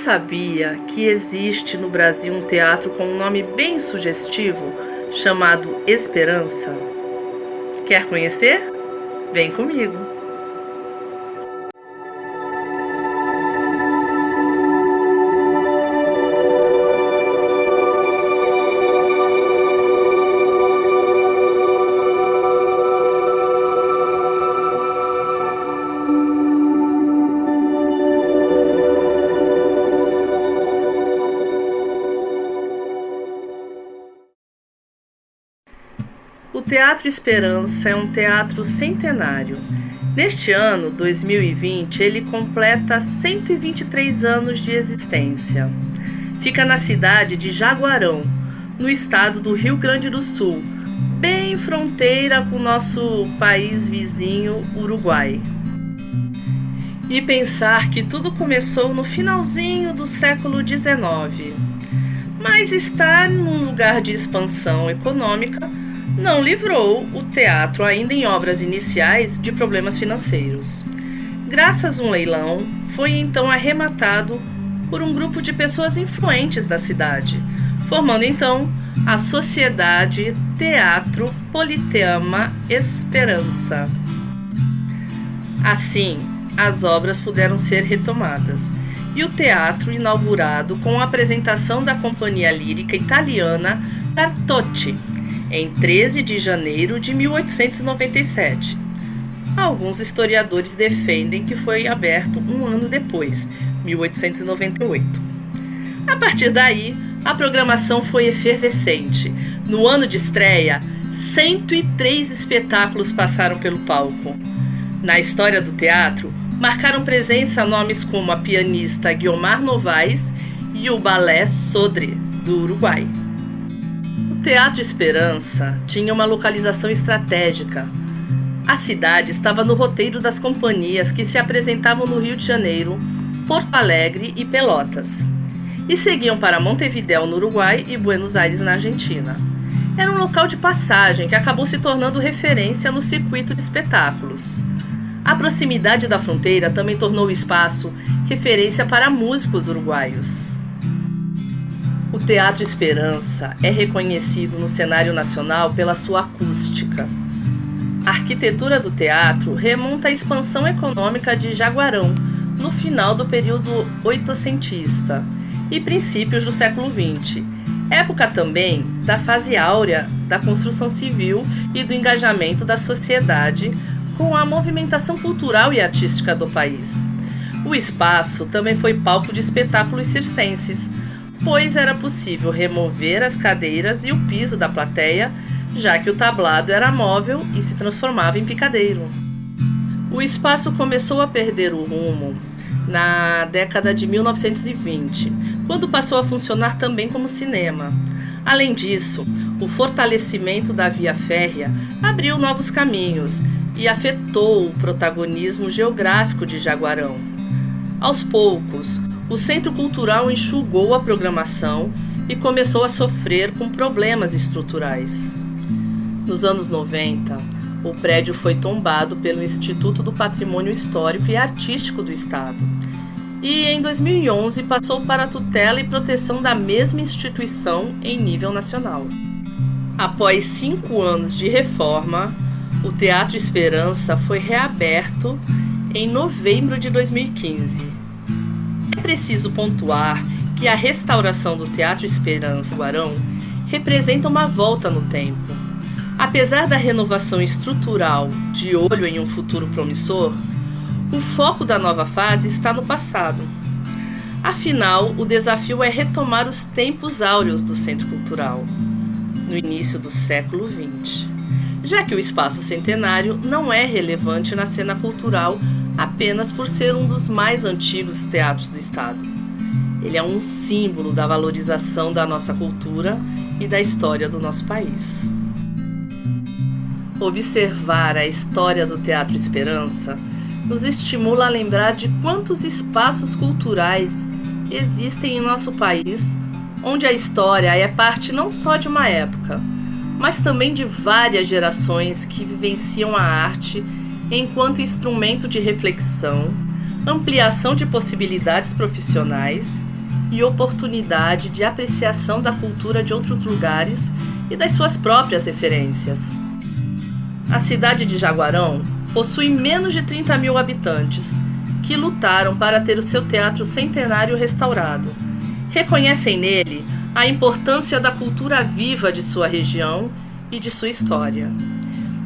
sabia que existe no Brasil um teatro com um nome bem sugestivo, chamado Esperança? Quer conhecer? Vem comigo! O Teatro Esperança é um teatro centenário. Neste ano, 2020, ele completa 123 anos de existência. Fica na cidade de Jaguarão, no estado do Rio Grande do Sul, bem fronteira com o nosso país vizinho, Uruguai. E pensar que tudo começou no finalzinho do século XIX. Mas estar num lugar de expansão econômica não livrou o teatro, ainda em obras iniciais, de problemas financeiros. Graças a um leilão, foi então arrematado por um grupo de pessoas influentes da cidade, formando então a Sociedade Teatro Politeama Esperança. Assim, as obras puderam ser retomadas e o teatro inaugurado com a apresentação da companhia lírica italiana Cartotti, em 13 de janeiro de 1897. Alguns historiadores defendem que foi aberto um ano depois, 1898. A partir daí, a programação foi efervescente. No ano de estreia, 103 espetáculos passaram pelo palco. Na história do teatro, marcaram presença nomes como a pianista Guiomar Novaes e o balé Sodre, do Uruguai. O Teatro Esperança tinha uma localização estratégica. A cidade estava no roteiro das companhias que se apresentavam no Rio de Janeiro, Porto Alegre e Pelotas, e seguiam para Montevidéu, no Uruguai, e Buenos Aires, na Argentina. Era um local de passagem que acabou se tornando referência no circuito de espetáculos. A proximidade da fronteira também tornou o espaço referência para músicos uruguaios. O Teatro Esperança é reconhecido no cenário nacional pela sua acústica. A arquitetura do teatro remonta à expansão econômica de Jaguarão, no final do período oitocentista e princípios do século XX, época também da fase áurea da construção civil e do engajamento da sociedade com a movimentação cultural e artística do país. O espaço também foi palco de espetáculos circenses, pois era possível remover as cadeiras e o piso da plateia, já que o tablado era móvel e se transformava em picadeiro. O espaço começou a perder o rumo na década de 1920, quando passou a funcionar também como cinema. Além disso, o fortalecimento da via férrea abriu novos caminhos e afetou o protagonismo geográfico de Jaguarão. Aos poucos, o Centro Cultural enxugou a programação e começou a sofrer com problemas estruturais. Nos anos 90, o prédio foi tombado pelo Instituto do Patrimônio Histórico e Artístico do Estado e, em 2011, passou para a tutela e proteção da mesma instituição em nível nacional. Após 5 anos de reforma, o Teatro Esperança foi reaberto em novembro de 2015. É preciso pontuar que a restauração do Teatro Esperança Guarão representa uma volta no tempo. Apesar da renovação estrutural de olho em um futuro promissor, o foco da nova fase está no passado. Afinal, o desafio é retomar os tempos áureos do Centro Cultural, no início do século XX, já que o espaço centenário não é relevante na cena cultural apenas por ser um dos mais antigos teatros do estado. Ele é um símbolo da valorização da nossa cultura e da história do nosso país. Observar a história do Teatro Esperança nos estimula a lembrar de quantos espaços culturais existem em nosso país, onde a história é parte não só de uma época, mas também de várias gerações que vivenciam a arte enquanto instrumento de reflexão, ampliação de possibilidades profissionais e oportunidade de apreciação da cultura de outros lugares e das suas próprias referências. A cidade de Jaguarão possui menos de 30 mil habitantes, que lutaram para ter o seu teatro centenário restaurado. Reconhecem nele a importância da cultura viva de sua região e de sua história.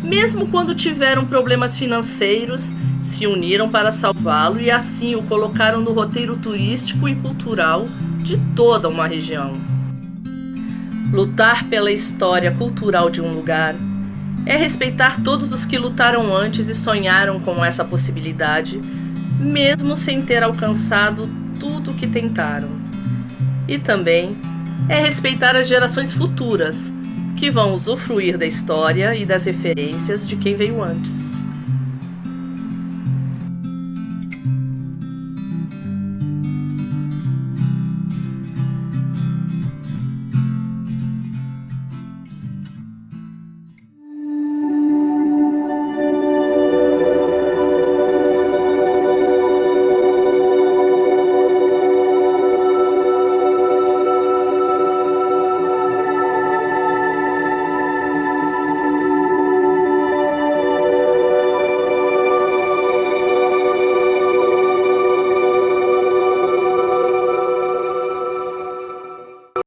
Mesmo quando tiveram problemas financeiros, se uniram para salvá-lo e assim o colocaram no roteiro turístico e cultural de toda uma região. Lutar pela história cultural de um lugar é respeitar todos os que lutaram antes e sonharam com essa possibilidade, mesmo sem ter alcançado tudo o que tentaram. E também é respeitar as gerações futuras, que vão usufruir da história e das referências de quem veio antes.